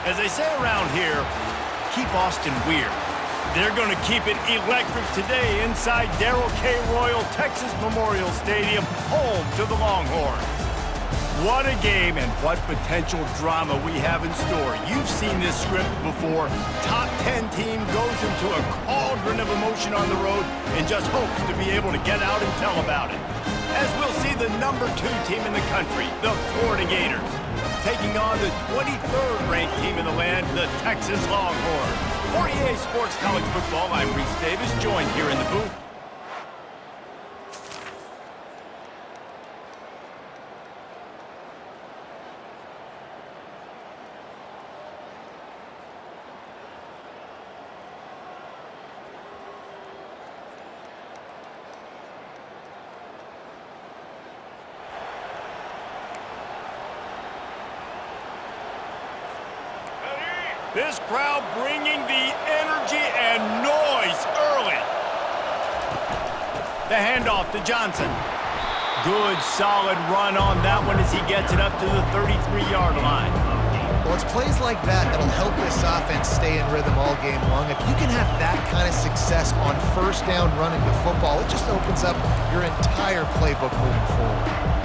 As they say around here, keep Austin weird. They're going to keep it electric today inside Darrell K. Royal Texas Memorial Stadium, home to the Longhorns. What a game and what potential drama we have in store. You've seen this script before. Top 10 team goes into a cauldron of emotion on the road and just hopes to be able to get out and tell about it. As we'll see the number 2 team in the country, the Florida Gators, taking on the 23rd ranked team in the land, the Texas Longhorns. For EA Sports College Football, I'm Reese Davis, joined here in the booth. This crowd bringing the energy and noise early. The handoff to Johnson. Good, solid run on that one as he gets it up to the 33-yard line. Well, it's plays like that that'll help this offense stay in rhythm all game long. If you can have that kind of success on first down running the football, it just opens up your entire playbook moving forward.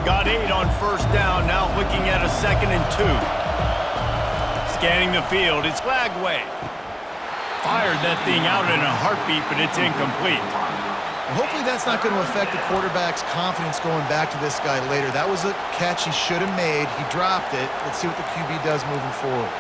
Got 8 on first down, now looking at a 2nd and 2. Scanning the field, it's Lagway. Fired that thing out in a heartbeat, but it's incomplete. Well, hopefully that's not going to affect the quarterback's confidence going back to this guy later. That was a catch he should have made. He dropped it. Let's see what the QB does moving forward.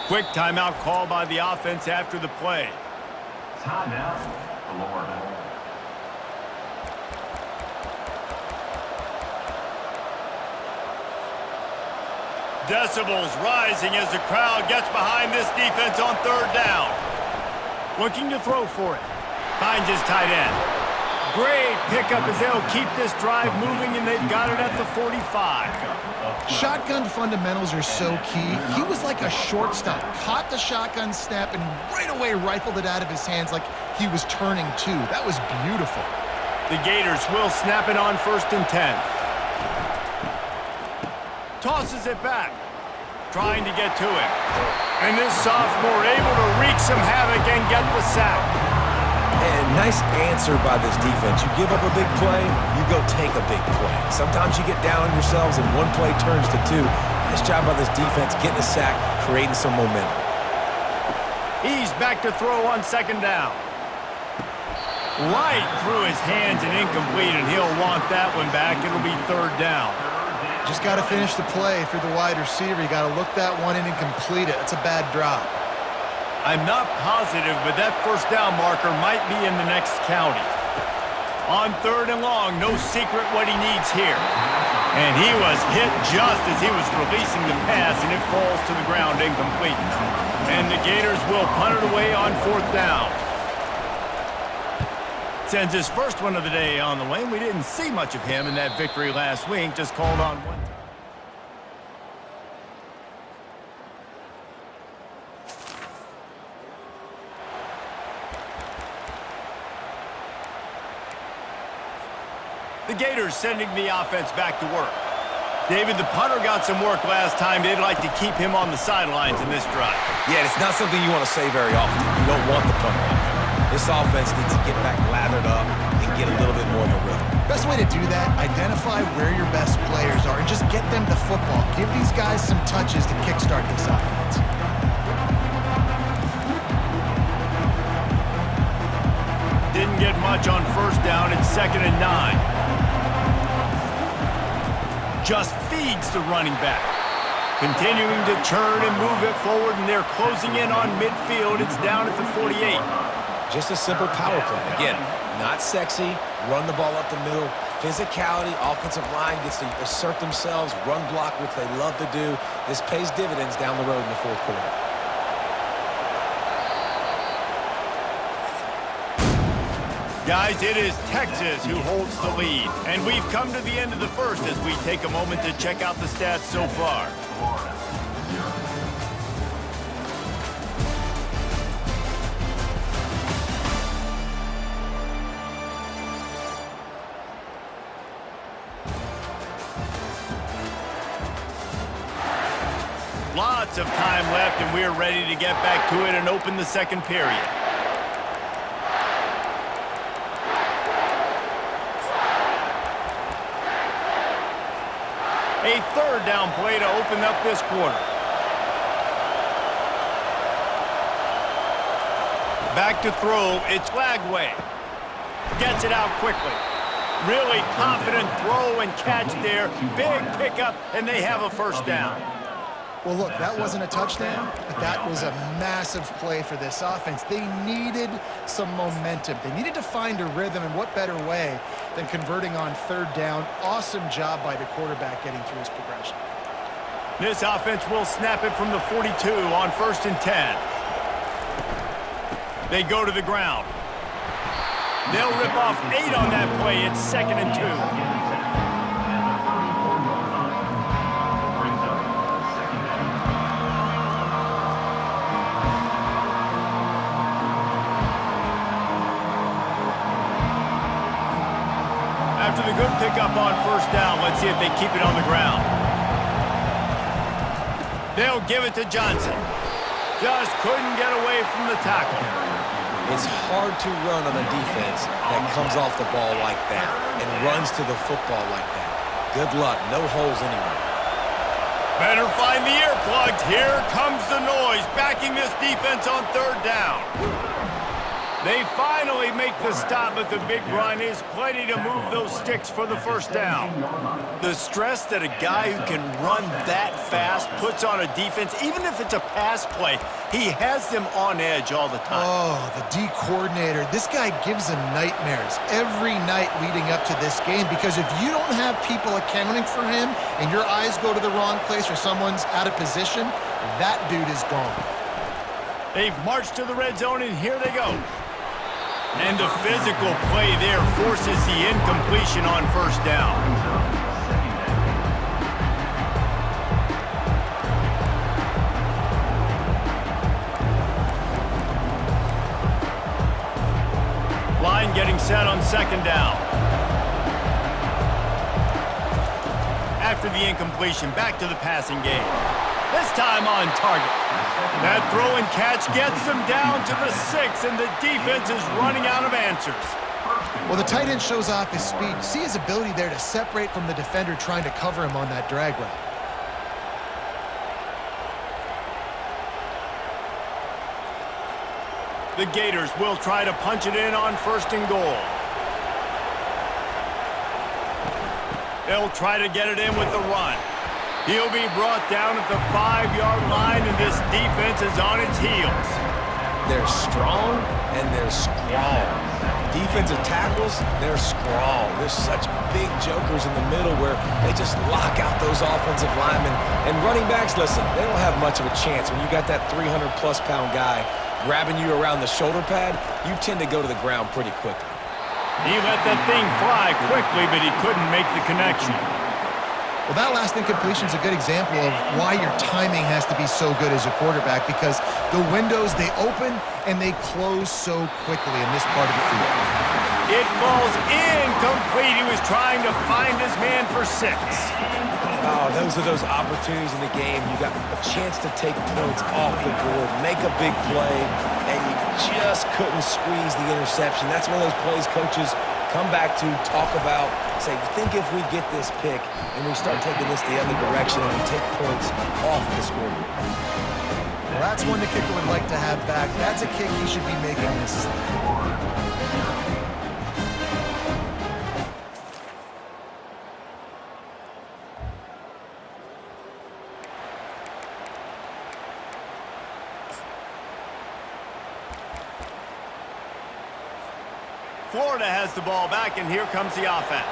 Quick timeout call by the offense after the play. Timeout, Florida. Decibels rising as the crowd gets behind this defense on 3rd down. Looking to throw for it. Finds his tight end. Great pickup as they'll keep this drive moving, and they've got it at the 45. Shotgun fundamentals are so key. He was like a shortstop. Caught the shotgun snap and right away rifled it out of his hands like he was turning 2. That was beautiful. The Gators will snap it on 1st and 10. Tosses it back. Trying to get to him. And this sophomore able to wreak some havoc and get the sack. And nice answer by this defense. You give up a big play, you go take a big play. Sometimes you get down on yourselves and one play turns to 2. Nice job by this defense getting a sack, creating some momentum. He's back to throw on 2nd down. Right through his hands and incomplete, and he'll want that one back. It'll be 3rd down. Just got to finish the play. If you're the wide receiver, you got to look that one in and complete it. It's a bad drop. I'm not positive, but that 1st down marker might be in the next county. On 3rd and long, no secret what he needs here. And he was hit just as he was releasing the pass, and it falls to the ground incomplete. And the Gators will punt it away on 4th down. Sends his first one of the day on the way. We didn't see much of him in that victory last week, just called on one. The Gators sending the offense back to work. David, the punter got some work last time. They'd like to keep him on the sidelines in this drive. Yeah, it's not something you want to say very often. You don't want the punter on there. This offense needs to get back lathered up and get a little bit more of a rhythm. Best way to do that, identify where your best players are and just get them the football. Give these guys some touches to kickstart this offense. Didn't get much on 1st down. It's 2nd and 9. Just feeds the running back. Continuing to turn and move it forward, and they're closing in on midfield. It's down at the 48. Just a simple power play. Again, not sexy, run the ball up the middle. Physicality, offensive line gets to assert themselves, run block, which they love to do. This pays dividends down the road in the fourth quarter. Guys, it is Texas who holds the lead. And we've come to the end of the first as we take a moment to check out the stats so far. Florida, 0. Lots of time left, and we're ready to get back to it and open the second period. A third down play to open up this quarter. Back to throw, it's Lagway. Gets it out quickly. Really confident throw and catch there. Big pickup, and they have a first down. Well, look, that wasn't a touchdown, but that was a massive play for this offense. They needed some momentum. They needed to find a rhythm, and what better way than converting on third down. Awesome job by the quarterback getting through his progression. This offense will snap it from the 42 on 1st and 10. They go to the ground. They'll rip off 8 on that play. It's 2nd and 2. After the good pickup on first down, let's see if they keep it on the ground. They'll give it to Johnson. Just couldn't get away from the tackle. It's hard to run on a defense that comes off the ball like that and runs to the football like that. Good luck. No holes anywhere. Better find the earplugs. Here comes the noise, backing this defense on third down. They finally make the stop, but the big run is plenty to move those sticks for the first down. The stress that a guy who can run that fast puts on a defense, even if it's a pass play, he has them on edge all the time. Oh, the D coordinator. This guy gives them nightmares every night leading up to this game, because if you don't have people accounting for him and your eyes go to the wrong place or someone's out of position, that dude is gone. They've marched to the red zone, and here they go. And the physical play there forces the incompletion on first down. Line getting set on second down. After the incompletion, back to the passing game. This time on target. That throw and catch gets them down to the 6, and the defense is running out of answers. Well, the tight end shows off his speed. You see his ability there to separate from the defender trying to cover him on that drag route. The Gators will try to punch it in on 1st and goal. They'll try to get it in with the run. He'll be brought down at the 5-yard line, and this defense is on its heels. They're strong, and they're strong. Defensive tackles, they're strong. There's such big jokers in the middle where they just lock out those offensive linemen. And running backs, listen, they don't have much of a chance. When you got that 300-plus pound guy grabbing you around the shoulder pad, you tend to go to the ground pretty quickly. He let that thing fly quickly, but he couldn't make the connection. Well, that last incompletion is a good example of why your timing has to be so good as a quarterback, because the windows, they open and they close so quickly in this part of the field. It falls incomplete. He was trying to find his man for 6. Oh, those are those opportunities in the game. You got a chance to take points off the board, make a big play, and you just couldn't squeeze the interception. That's one of those plays coaches come back to, talk about, say, think if we get this pick and we start taking this the other direction and we take points off the scoreboard. Well, that's one the kicker would like to have back. That's a kick he should be making this. Florida has the ball back, and here comes the offense.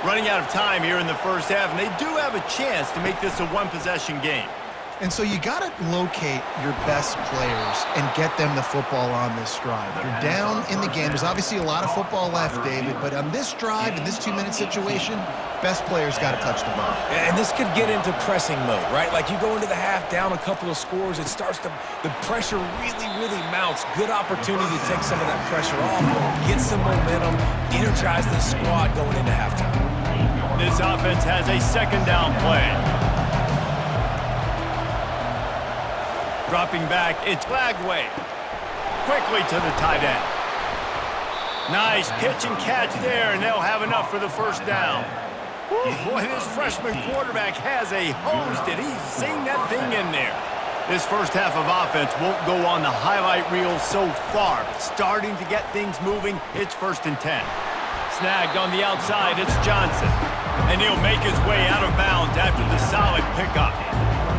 Running out of time here in the first half, and they do have a chance to make this a one-possession game. And so you got to locate your best players and get them the football on this drive. You're down in the game. There's obviously a lot of football left, David, but on this drive, in this 2-minute situation, best players got to touch the ball. And this could get into pressing mode, right? Like you go into the half down a couple of scores, it starts to, the pressure really mounts. Good opportunity to take some of that pressure off, get some momentum, energize this squad going into halftime. This offense has a second down play. Dropping back, it's Lagway. Quickly to the tight end. Nice pitch and catch there, and they'll have enough for the first down. Boy, this freshman quarterback has a hose. Did he sing that thing in there? This first half of offense won't go on the highlight reel so far, but starting to get things moving, it's 1st and 10. Snagged on the outside, it's Johnson. And he'll make his way out of bounds after the solid pickup.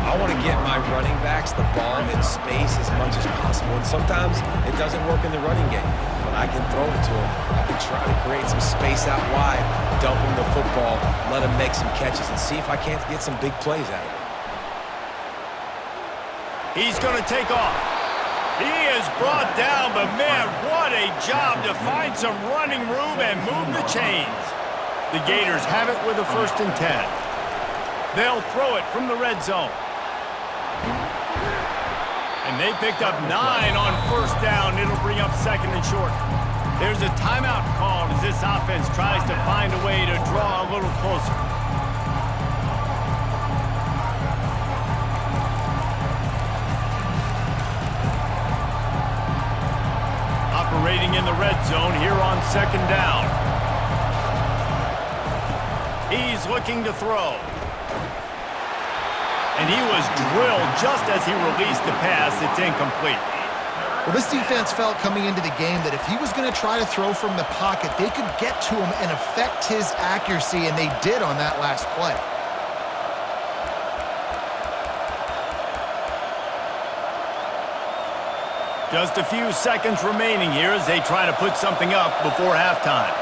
I want to get my running backs the ball in space as much as possible, and sometimes it doesn't work in the running game, but I can throw it to them. I can try to create some space out wide, dump them the football, let them make some catches, and see if I can't get some big plays out of it. He's going to take off. He is brought down, but man, what a job to find some running room and move the chains. The Gators have it with a 1st and 10. They'll throw it from the red zone. And they picked up 9 on 1st down. It'll bring up 2nd and short. There's a timeout called as this offense tries to find a way to draw a little closer. Operating in the red zone here on 2nd down. He's looking to throw. And he was drilled just as he released the pass. It's incomplete. Well, this defense felt coming into the game that if he was going to try to throw from the pocket, they could get to him and affect his accuracy, and they did on that last play. Just a few seconds remaining here as they try to put something up before halftime.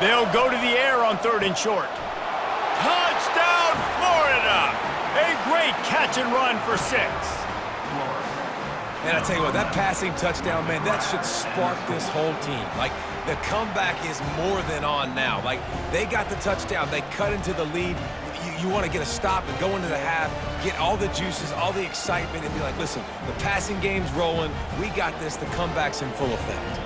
They'll go to the air on 3rd and short. Touchdown, Florida! A great catch and run for 6. And I tell you what, that passing touchdown, man, that should spark this whole team. Like, the comeback is more than on now. Like, they got the touchdown. They cut into the lead. You want to get a stop and go into the half, get all the juices, all the excitement, and be like, listen, the passing game's rolling. We got this. The comeback's in full effect.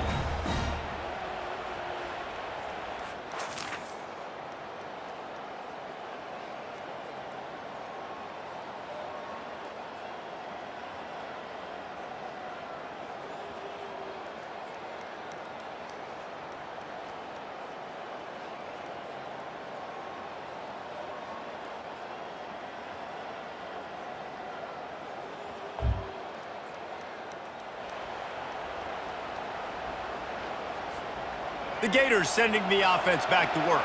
The Gators sending the offense back to work.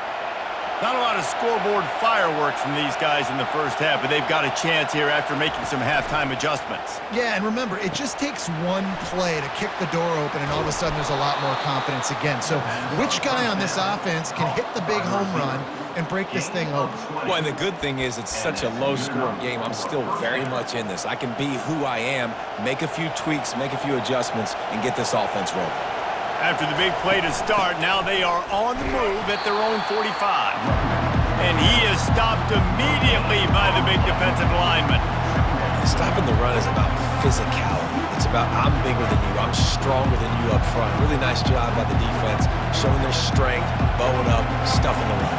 Not a lot of scoreboard fireworks from these guys in the first half, but they've got a chance here after making some halftime adjustments. Yeah, and remember, it just takes one play to kick the door open, and all of a sudden there's a lot more confidence again. So which guy on this offense can hit the big home run and break this thing open? Well, and the good thing is it's such a low-scoring game. I'm still very much in this. I can be who I am, make a few tweaks, make a few adjustments, and get this offense rolling. After the big play to start, now they are on the move at their own 45. And he is stopped immediately by the big defensive lineman. Stopping the run is about physicality. It's about I'm bigger than you, I'm stronger than you up front. Really nice job by the defense, showing their strength, bowing up, stuffing the run.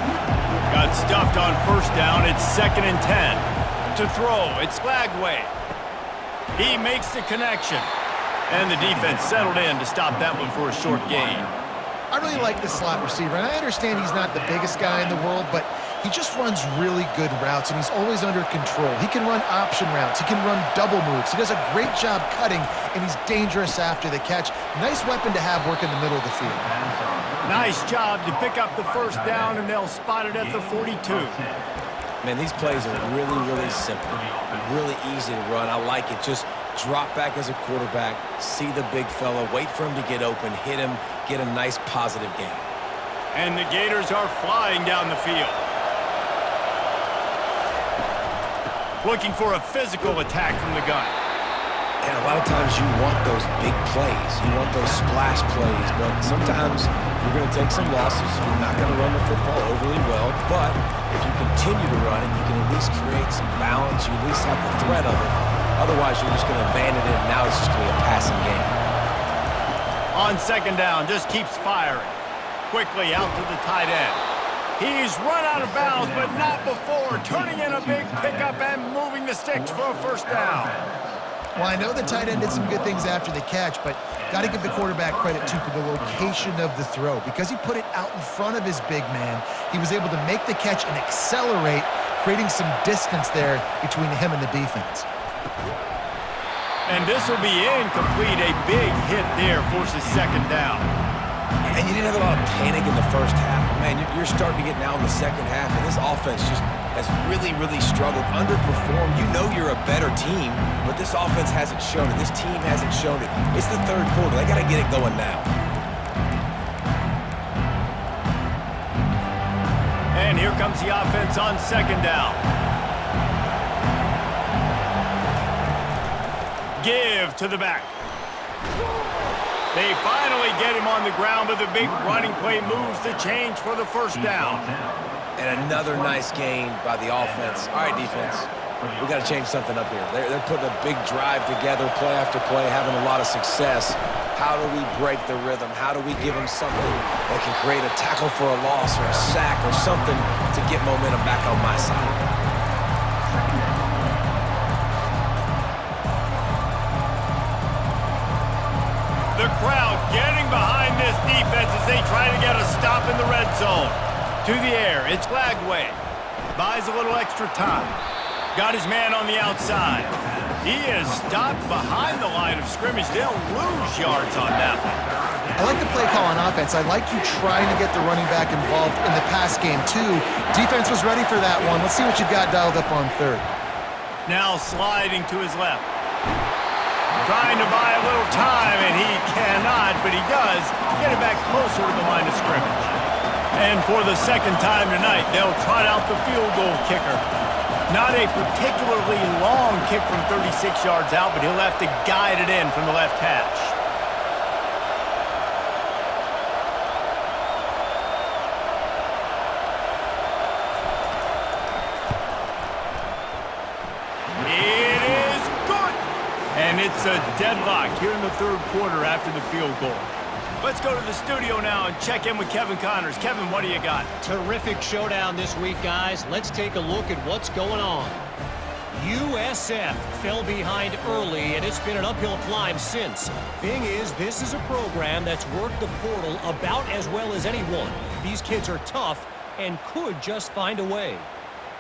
Got stuffed on 1st down. It's 2nd and 10. To throw, it's Lagway. He makes the connection. And the defense settled in to stop that one for a short gain. I really like this slot receiver, and I understand he's not the biggest guy in the world, but he just runs really good routes, and he's always under control. He can run option routes. He can run double moves. He does a great job cutting, and he's dangerous after the catch. Nice weapon to have work in the middle of the field. Nice job to pick up the 1st down, and they'll spot it at the 42. Man, these plays are really, really simple. Really easy to run. I like it. Just drop back as a quarterback, see the big fella, wait for him to get open, hit him, get a nice positive gain. And the Gators are flying down the field. Looking for a physical attack from the gun. And a lot of times you want those big plays. You want those splash plays, but sometimes you're going to take some losses. You're not going to run the football overly well, but if you continue to run it, you can at least create some balance. You at least have the threat of it. Otherwise, you're just going to abandon it, and now it's just going to be a passing game. On second down, just keeps firing. Quickly out to the tight end. He's run out of bounds, but not before turning in a big pickup and moving the sticks for a first down. Well, I know the tight end did some good things after the catch, but got to give the quarterback credit, too, for the location of the throw. Because he put it out in front of his big man, he was able to make the catch and accelerate, creating some distance there between him and the defense. And this will be incomplete. A big hit there forces second down. And you didn't have a lot of panic in the first half. Man, you're starting to get now in the second half, and this offense just has really, really struggled, underperformed. You know you're a better team, but this offense hasn't shown it. This team hasn't shown it. It's the third quarter. They got to get it going now. And here comes the offense on second down. Give to the back. They finally get him on the ground, but the big running play moves the change for the first down. And another nice gain by the offense. All right, defense, we got to change something up here. They're putting a big drive together, play after play, having a lot of success. How do we break the rhythm? How do we give them something that can create a tackle for a loss or a sack or something to get momentum back on my side? The crowd getting behind this defense as they try to get a stop in the red zone. To the air, it's Lagway. Buys a little extra time. Got his man on the outside. He is stopped behind the line of scrimmage. They'll lose yards on that one. I like the play call on offense. I like you trying to get the running back involved in the pass game, too. Defense was ready for that one. Let's see what you've got dialed up on third. Now sliding to his left. Trying to buy a little time, and he cannot, but he does get it back closer to the line of scrimmage. And for the second time tonight, they'll trot out the field goal kicker. Not a particularly long kick from 36 yards out, but he'll have to guide it in from the left hash. It is good! And it's a deadlock here in the third quarter after the field goal. Let's go to the studio now and check in with Kevin Connors. Kevin, what do you got? Terrific showdown this week, guys. Let's take a look at what's going on. USF fell behind early, and it's been an uphill climb since. Thing is, this is a program that's worked the portal about as well as anyone. These kids are tough and could just find a way.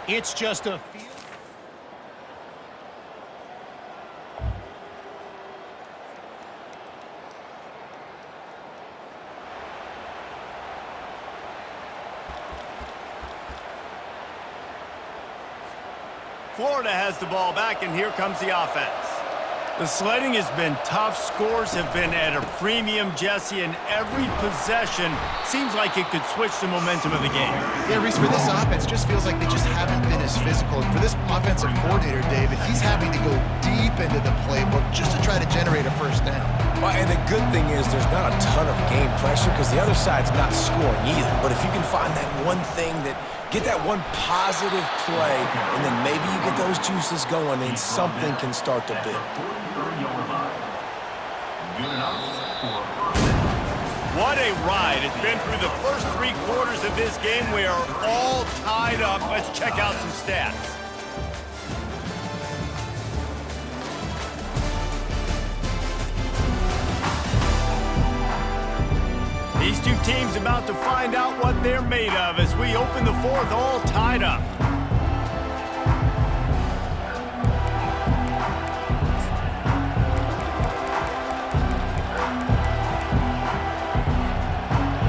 It's just a field. Florida has the ball back, and here comes the offense. The sledding has been tough. Scores have been at a premium, Jesse, and every possession seems like it could switch the momentum of the game. Yeah, Reese, for this offense, just feels like they just haven't been as physical. And for this offensive coordinator, David, he's having to go deep into the playbook just to try to generate a first down. Well, and the good thing is there's not a ton of game pressure because the other side's not scoring either. But if you can find that one thing that get that one positive play, and then maybe you get those juices going, and something can start to build. What a ride. It's been through the first 3 quarters of this game. We are all tied up. Let's check out some stats. These two teams about to find out what they're made of as we open the fourth all tied up.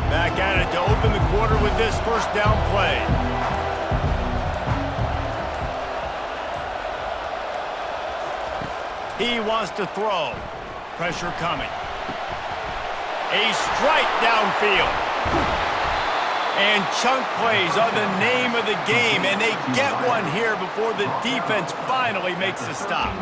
Back at it to open the quarter with this first down play. wants to throw. Pressure coming. A strike downfield. And chunk plays are the name of the game, and they get one here before the defense finally makes a stop.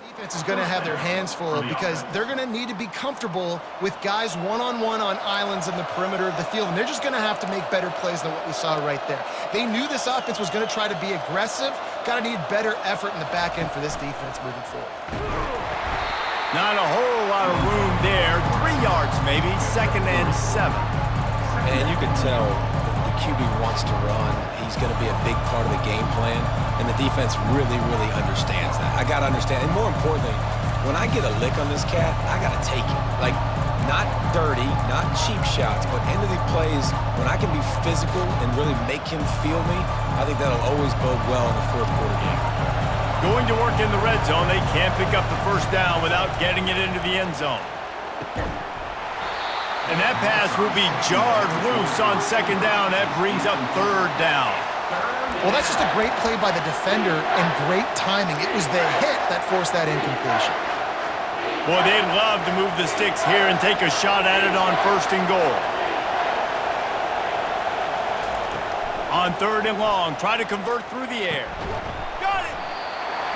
Defense is going to have their hands full because they're going to need to be comfortable with guys one-on-one on islands in the perimeter of the field, and they're just going to have to make better plays than what we saw right there. They knew this offense was going to try to be aggressive. Got to need better effort in the back end for this defense moving forward. Not a whole lot of room there. 3 yards maybe, 2nd and 7. And you can tell the QB wants to run. He's going to be a big part of the game plan, and the defense really, really understands that. I got to understand, and more importantly, when I get a lick on this cat, I got to take it. Like, not dirty, not cheap shots, but end of the plays, when I can be physical and really make him feel me, I think that'll always bode well in the fourth quarter game. Going to work in the red zone. They can't pick up the first down without getting it into the end zone. And that pass will be jarred loose on 2nd down. That brings up 3rd down. Well, that's just a great play by the defender and great timing. It was the hit that forced that incompletion. Boy, they'd love to move the sticks here and take a shot at it on 1st and goal. On 3rd and long, try to convert through the air. Got it!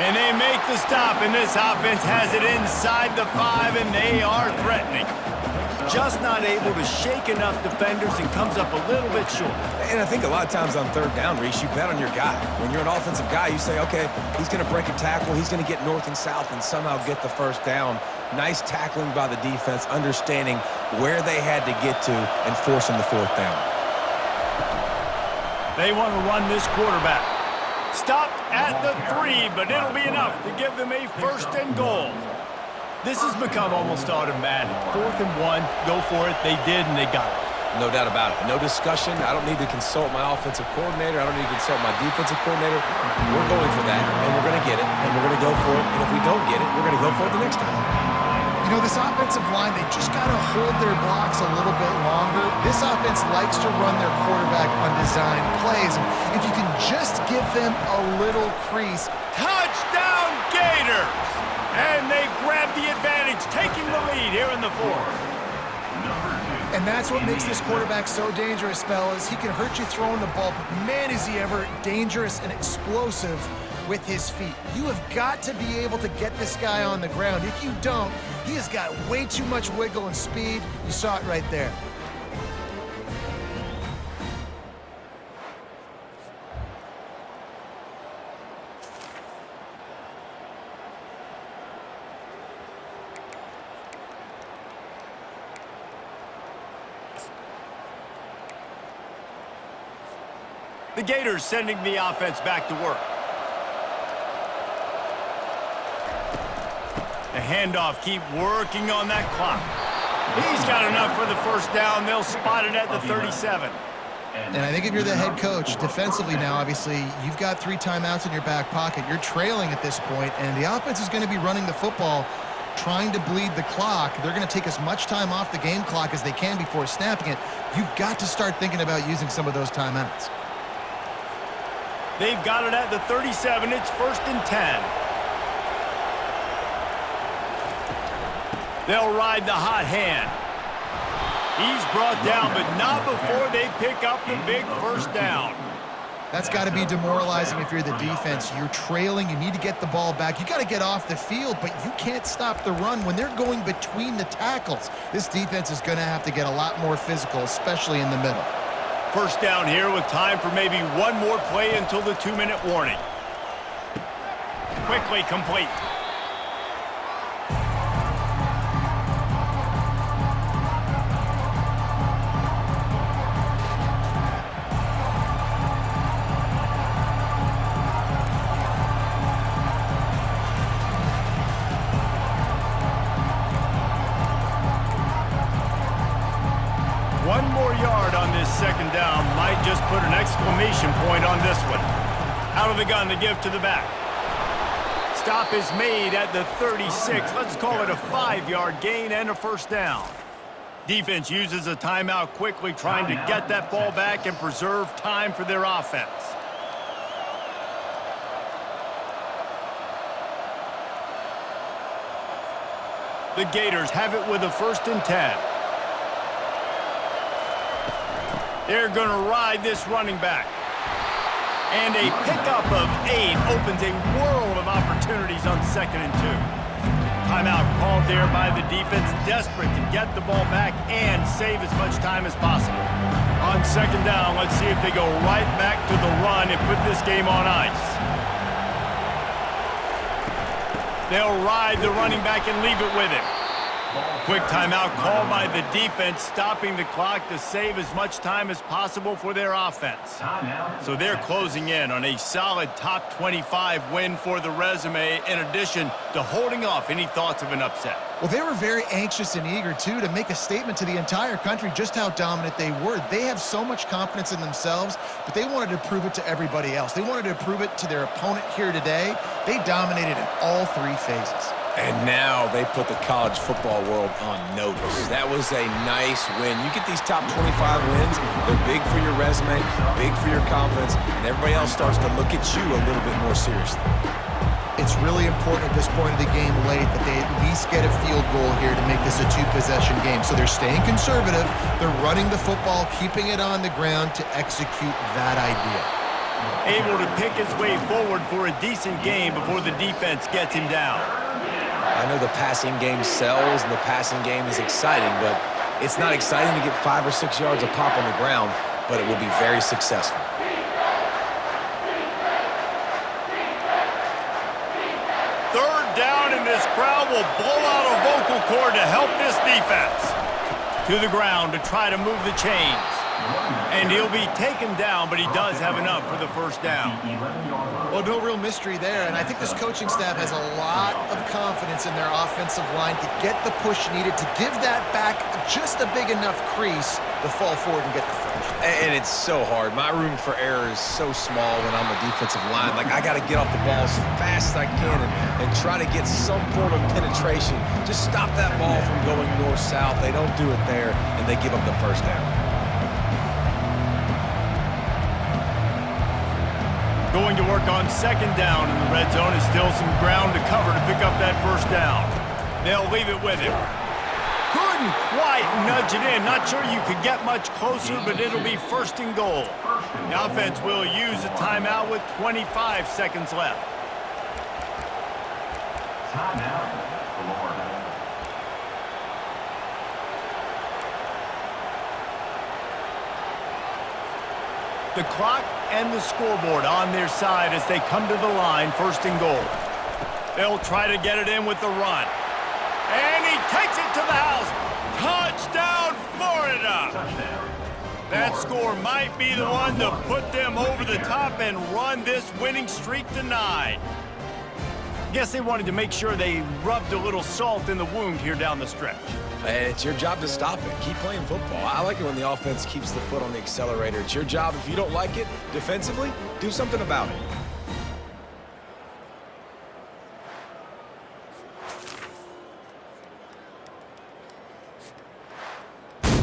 And they make the stop, and this offense has it inside the 5, and they are threatening. Just not able to shake enough defenders and comes up a little bit short. And I think a lot of times on 3rd down, Reese, you bet on your guy. When you're an offensive guy, you say, okay, he's going to break a tackle, he's going to get north and south and somehow get the 1st down. Nice tackling by the defense, understanding where they had to get to and forcing the 4th down. They want to run this quarterback. Stopped at the 3, but it'll be enough to give them a 1st and goal. This has become almost automatic. 4th and 1, go for it. They did, and they got it. No doubt about it. No discussion. I don't need to consult my offensive coordinator. I don't need to consult my defensive coordinator. We're going for that, and we're going to get it, and we're going to go for it. And if we don't get it, we're going to go for it the next time. You know, this offensive line, they just got to hold their blocks a little bit longer. This This offense likes to run their quarterback on design plays. And if you can just give them a little crease. Touchdown Gators! And they grab the advantage, taking the lead here in the fourth. And that's what makes this quarterback so dangerous, fellas. He can hurt you throwing the ball, but man, is he ever dangerous and explosive with his feet. You have got to be able to get this guy on the ground. If you don't, he has got way too much wiggle and speed. You saw it right there. The Gators sending the offense back to work. The handoff, keep working on that clock. He's got enough for the first down. They'll spot it at the 37. And I think if you're the head coach, defensively now, obviously, you've got 3 timeouts in your back pocket. You're trailing at this point, and the offense is going to be running the football, trying to bleed the clock. They're going to take as much time off the game clock as they can before snapping it. You've got to start thinking about using some of those timeouts. They've got it at the 37. It's 1st and 10. They'll ride the hot hand. He's brought down, but not before they pick up the big first down. That's got to be demoralizing if you're the defense. You're trailing. You need to get the ball back. You got to get off the field, but you can't stop the run when they're going between the tackles. This defense is going to have to get a lot more physical, especially in the middle. First down here with time for maybe one more play until the 2-minute warning. Quickly complete. One more yard on this second down might just put an exclamation point on this one. Out of the gun to give to the back. Stop is made at the 36. Let's call it a 5-yard gain and a first down. Defense uses a timeout quickly, trying to get that ball back and preserve time for their offense. The Gators have it with a 1st and 10. They're going to ride this running back. And a pickup of 8 opens a world of opportunities on 2nd and 2. Timeout called there by the defense, desperate to get the ball back and save as much time as possible. On 2nd down, let's see if they go right back to the run and put this game on ice. They'll ride the running back and leave it with him. Quick timeout called by the defense, stopping the clock to save as much time as possible for their offense. So they're closing in on a solid top 25 win for the resume, in addition to holding off any thoughts of an upset. Well, they were very anxious and eager, too, to make a statement to the entire country just how dominant they were. They have so much confidence in themselves, but they wanted to prove it to everybody else. They wanted to prove it to their opponent here today. They dominated in all 3 phases. And now they put the college football world on notice. That was a nice win. You get these top 25 wins, they're big for your resume, big for your confidence, and everybody else starts to look at you a little bit more seriously. It's really important at this point of the game late that they at least get a field goal here to make this a 2-possession game. So they're staying conservative, they're running the football, keeping it on the ground to execute that idea. Able to pick his way forward for a decent game before the defense gets him down. I know the passing game sells and the passing game is exciting, but it's not exciting to get 5 or 6 yards a pop on the ground, but it will be very successful. Third down, and this crowd will blow out a vocal cord to help this defense. To the ground to try to move the chains. And he'll be taken down, but he does have enough for the first down. Well, no real mystery there, and I think this coaching staff has a lot of confidence in their offensive line to get the push needed, to give that back just a big enough crease to fall forward and get the first. And it's so hard. My room for error is so small when I'm a defensive line. Like, I got to get off the ball as fast as I can and try to get some form of penetration. Just stop that ball from going north-south. They don't do it there, and they give up the first down. Going to work on second down in the red zone is still some ground to cover to pick up that first down. They'll leave it with him. Couldn't quite nudge it in. Not sure you could get much closer, but it'll be first and goal. The offense will use a timeout with 25 seconds left. Timeout, Florida. The clock and the scoreboard on their side as they come to the line, first and goal. They'll try to get it in with the run. And he takes it to the house. Touchdown, Florida! Touchdown. That score might be the one to put them over the top and run this winning streak to 9. Guess they wanted to make sure they rubbed a little salt in the wound here down the stretch. And it's your job to stop it. Keep playing football. I like it when the offense keeps the foot on the accelerator. It's your job. If you don't like it defensively, do something about it.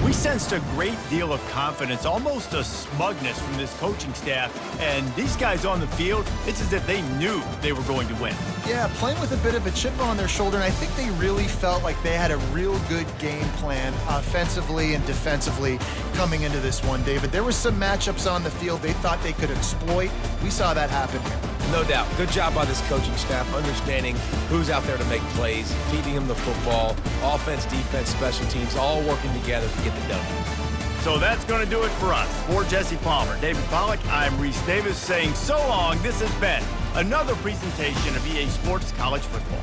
We sensed a great deal of confidence, almost a smugness from this coaching staff. And these guys on the field, it's as if they knew they were going to win. Yeah, playing with a bit of a chip on their shoulder, and I think they really felt like they had a real good game plan offensively and defensively coming into this one, David. There were some matchups on the field they thought they could exploit. We saw that happen here. No doubt. Good job by this coaching staff, understanding who's out there to make plays, feeding them the football, offense, defense, special teams, all working together to get the W. So that's going to do it for us. For Jesse Palmer, David Pollack, I'm Reese Davis saying so long. This has been another presentation of EA Sports College Football.